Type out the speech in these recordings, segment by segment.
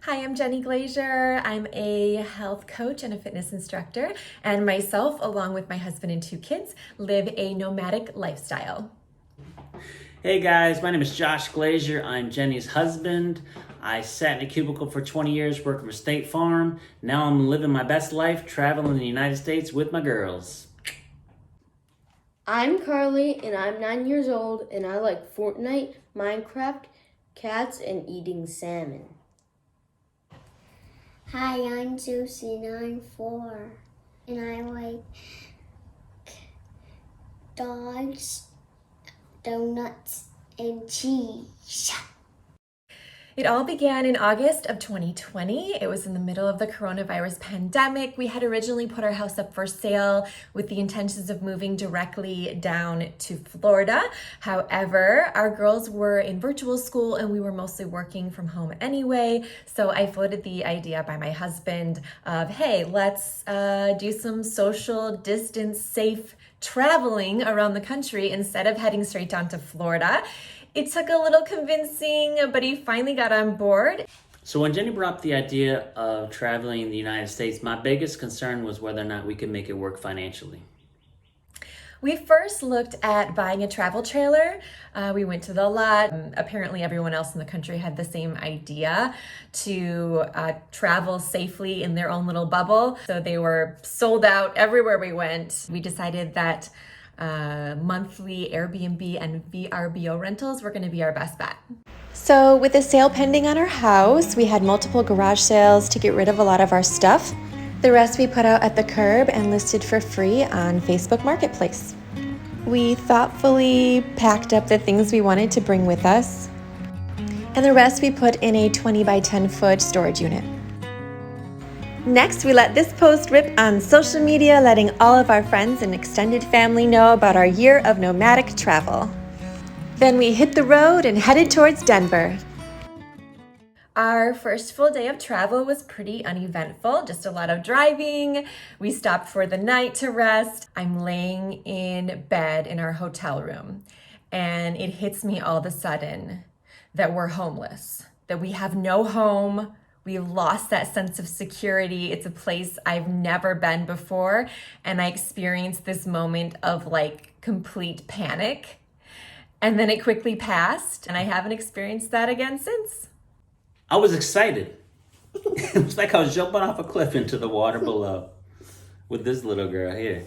Hi, I'm Jenny Glazier. I'm a health coach and a fitness instructor, and myself, along with my husband and two kids, live a nomadic lifestyle. Hey guys, my name is Josh Glazier. I'm Jenny's husband. I sat in a cubicle for 20 years working for State Farm. Now I'm living my best life, traveling in the United States with my girls. I'm Carly, and I'm 9 years old, and I like Fortnite, Minecraft, cats, and eating salmon. Hi, I'm Susie, and I'm 4, and I like dogs, donuts, and cheese. It all began in August of 2020. It was in the middle of the coronavirus pandemic. We had originally put our house up for sale with the intentions of moving directly down to Florida. However, our girls were in virtual school and we were mostly working from home anyway. So I floated the idea by my husband of, hey, let's do some social distance safe traveling around the country instead of heading straight down to Florida. It took a little convincing, but he finally got on board. So when Jenny brought up the idea of traveling in the United States, my biggest concern was whether or not we could make it work financially. We first looked at buying a travel trailer. We went to the lot. Apparently everyone else in the country had the same idea to travel safely in their own little bubble. So they were sold out everywhere we went. We decided that monthly Airbnb and VRBO rentals were going to be our best bet. So with the sale pending on our house, we had multiple garage sales to get rid of a lot of our stuff. The rest we put out at the curb and listed for free on Facebook Marketplace. We thoughtfully packed up the things we wanted to bring with us, and the rest we put in a 20 by 10 foot storage unit. Next, we let this post rip on social media, letting all of our friends and extended family know about our year of nomadic travel. Then we hit the road and headed towards Denver. Our first full day of travel was pretty uneventful, just a lot of driving. We stopped for the night to rest. I'm laying in bed in our hotel room, and it hits me all of a sudden that we're homeless, that we have no home. We lost that sense of security. It's a place I've never been before, and I experienced this moment of like complete panic. And then it quickly passed, and I haven't experienced that again since. I was excited. It was like I was jumping off a cliff into the water below with this little girl here.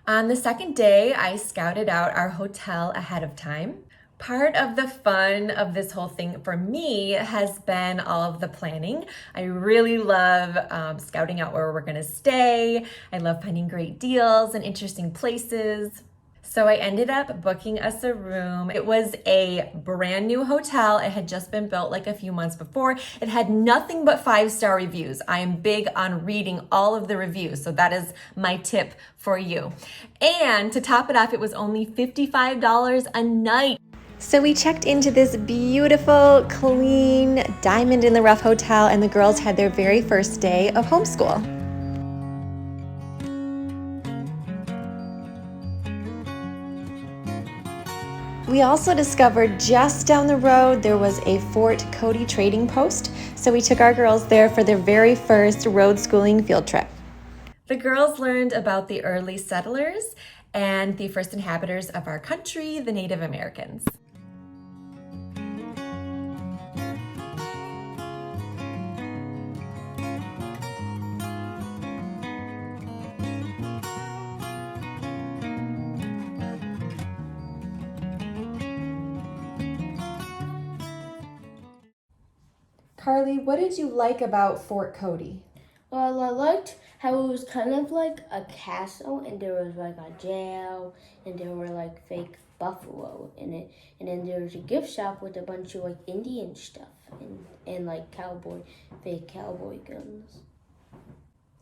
On the second day, I scouted out our hotel ahead of time. Part of the fun of this whole thing for me has been all of the planning. I really love scouting out where we're gonna stay. I love finding great deals and interesting places. So I ended up booking us a room. It was a brand new hotel. It had just been built like a few months before. It had nothing but 5-star reviews. I am big on reading all of the reviews, so that is my tip for you. And to top it off, it was only $55 a night. So we checked into this beautiful, clean, diamond in the rough hotel, and the girls had their very first day of homeschool. We also discovered just down the road there was a Fort Cody trading post, so we took our girls there for their very first road schooling field trip. The girls learned about the early settlers and the first inhabitants of our country, the Native Americans. Carly, what did you like about Fort Cody? Well, I liked how it was kind of like a castle, and there was like a jail, and there were like fake buffalo in it, and then there was a gift shop with a bunch of like Indian stuff and like fake cowboy guns.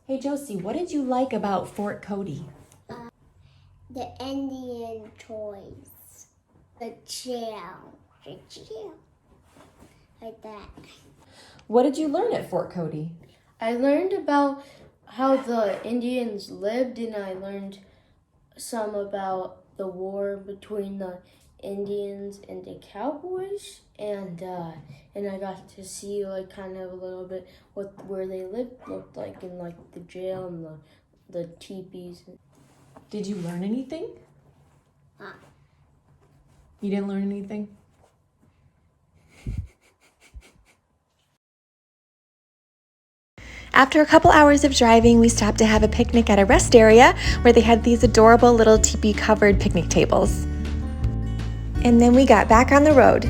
Hey Josie, what did you like about Fort Cody? The Indian toys, the jail, like that. What did you learn at Fort Cody? I learned about how the Indians lived, and I learned some about the war between the Indians and the cowboys, and I got to see like kind of a little bit where they looked like in like the jail and the teepees. Did you learn anything? You didn't learn anything? After a couple hours of driving, we stopped to have a picnic at a rest area where they had these adorable little teepee-covered picnic tables. And then we got back on the road.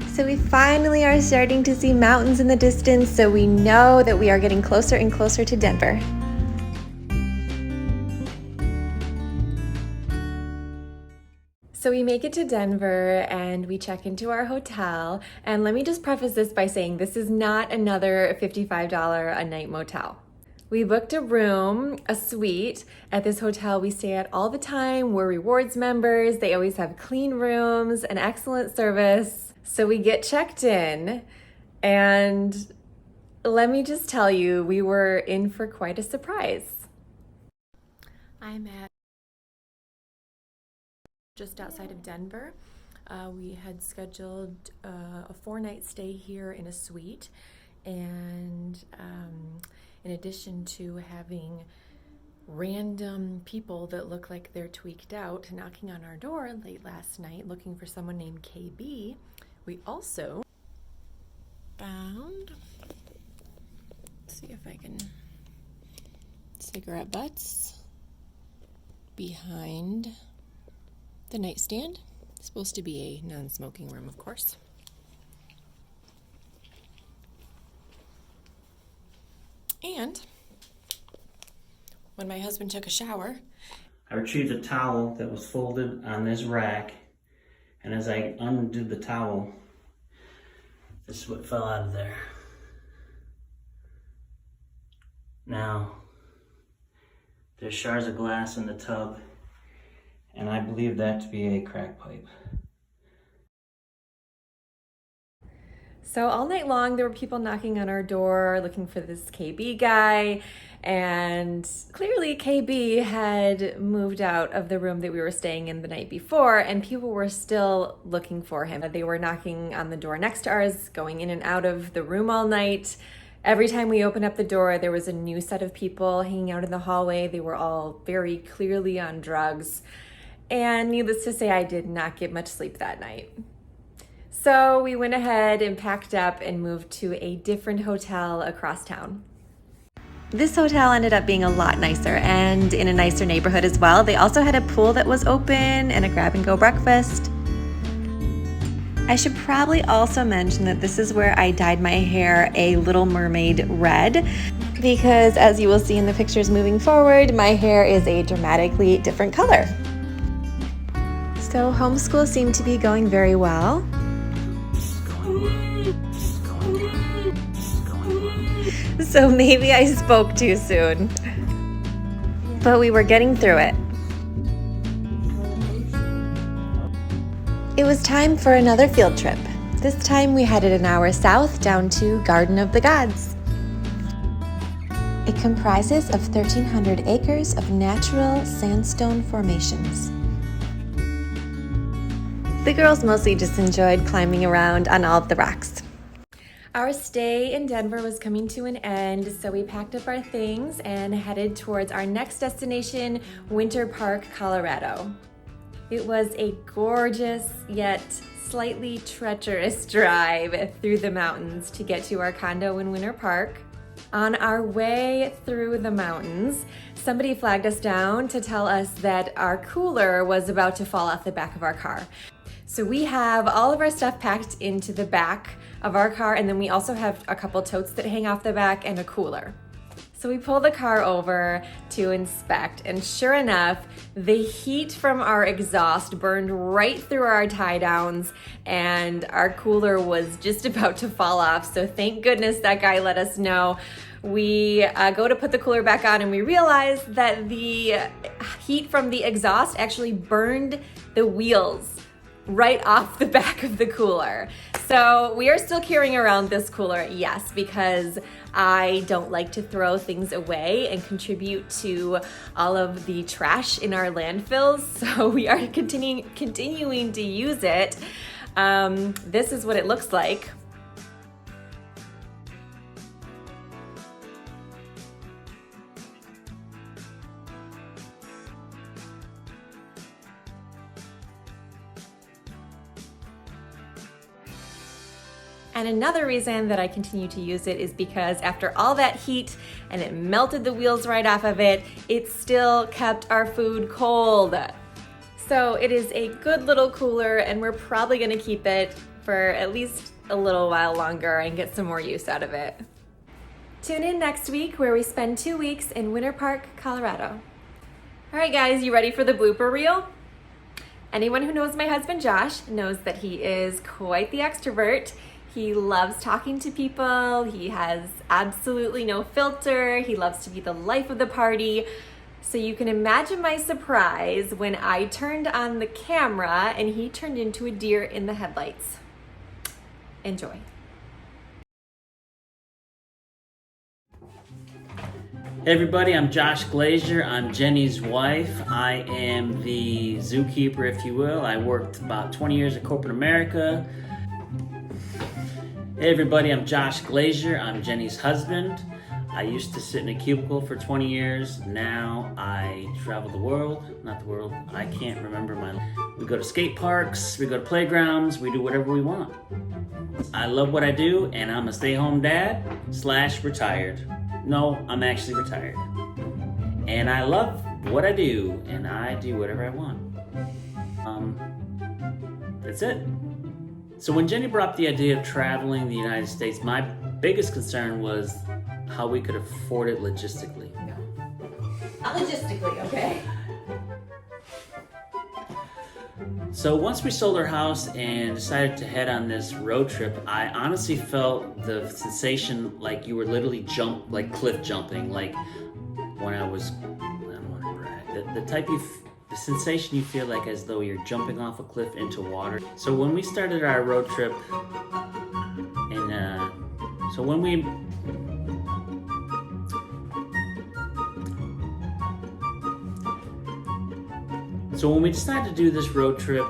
So we finally are starting to see mountains in the distance, so we know that we are getting closer and closer to Denver. So we make it to Denver and we check into our hotel. And let me just preface this by saying this is not another $55 a night motel. We booked a room, a suite, at this hotel we stay at all the time. We're rewards members. They always have clean rooms and excellent service. So we get checked in, and let me just tell you, we were in for quite a surprise. I'm at just outside of Denver. We had scheduled a 4-night stay here in a suite, and in addition to having random people that look like they're tweaked out knocking on our door late last night looking for someone named KB, we also found, let's see if I can, cigarette butts behind the nightstand. It's supposed to be a non-smoking room, of course. And when my husband took a shower, I retrieved a towel that was folded on this rack, and as I undid the towel, this is what fell out of there. Now, there's shards of glass in the tub, and I believe that to be a crack pipe. so all night long there were people knocking on our door looking for this KB guy, and clearly KB had moved out of the room that we were staying in the night before, and people were still looking for him. They were knocking on the door next to ours, going in and out of the room all night. Every time we opened up the door, there was a new set of people hanging out in the hallway. They were all very clearly on drugs. And needless to say, I did not get much sleep that night. So we went ahead and packed up and moved to a different hotel across town. This hotel ended up being a lot nicer and in a nicer neighborhood as well. They also had a pool that was open and a grab-and-go breakfast. I should probably also mention that this is where I dyed my hair a Little Mermaid red, because as you will see in the pictures moving forward, my hair is a dramatically different color. So homeschool seemed to be going very well. So maybe I spoke too soon, but we were getting through it. It was time for another field trip. This time we headed an hour south down to Garden of the Gods. It comprises of 1,300 acres of natural sandstone formations. The girls mostly just enjoyed climbing around on all of the rocks. Our stay in Denver was coming to an end, so we packed up our things and headed towards our next destination, Winter Park, Colorado. It was a gorgeous yet slightly treacherous drive through the mountains to get to our condo in Winter Park. On our way through the mountains, somebody flagged us down to tell us that our cooler was about to fall off the back of our car. So we have all of our stuff packed into the back of our car, and then we also have a couple totes that hang off the back and a cooler. So we pull the car over to inspect, and sure enough, the heat from our exhaust burned right through our tie downs, and our cooler was just about to fall off. So thank goodness that guy let us know. We go to put the cooler back on, and we realize that the heat from the exhaust actually burned the wheels right off the back of the cooler. So we are still carrying around this cooler, yes, because I don't like to throw things away and contribute to all of the trash in our landfills. So we are continuing to use it. This is what it looks like. And another reason that I continue to use it is because after all that heat and it melted the wheels right off of it, it still kept our food cold. So it is a good little cooler, and we're probably gonna keep it for at least a little while longer and get some more use out of it. Tune in next week where we spend 2 weeks in Winter Park, Colorado. All right guys, you ready for the blooper reel? Anyone who knows my husband Josh knows that he is quite the extrovert. He loves talking to people. He has absolutely no filter. He loves to be the life of the party. So you can imagine my surprise when I turned on the camera and he turned into a deer in the headlights. Enjoy. Hey everybody, I'm Josh Glazier. I'm Jenny's wife. I am the zookeeper, if you will. I worked about 20 years in corporate America. Hey everybody, I'm Josh Glazier. I'm Jenny's husband. I used to sit in a cubicle for 20 years. Now I travel the world. Not the world. I can't remember we go to skate parks, we go to playgrounds, we do whatever we want. I love what I do, and I'm a stay-home dad / retired. No, I'm actually retired. And I love what I do, and I do whatever I want. That's it. So when Jenny brought up the idea of traveling the United States, my biggest concern was how we could afford it logistically. Not logistically, okay? So once we sold our house and decided to head on this road trip, I honestly felt the sensation like you were literally cliff jumping, like when I don't want to brag, the type the sensation you feel like as though you're jumping off a cliff into water. So when we started our road trip, and so when we decided to do this road trip,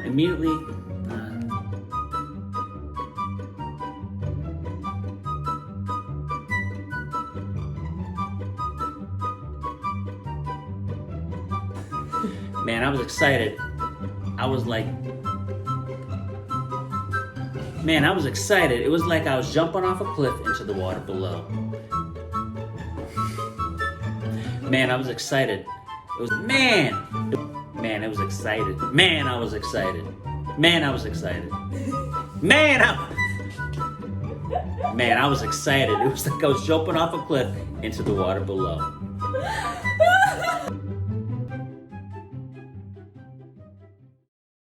immediately, man, I was excited. I was excited. It was like I was jumping off a cliff into the water below. Man, I was excited. It was, man, I was excited. Man, I was excited. Man, I was excited. Man, I was excited. It was like I was jumping off a cliff into the water below.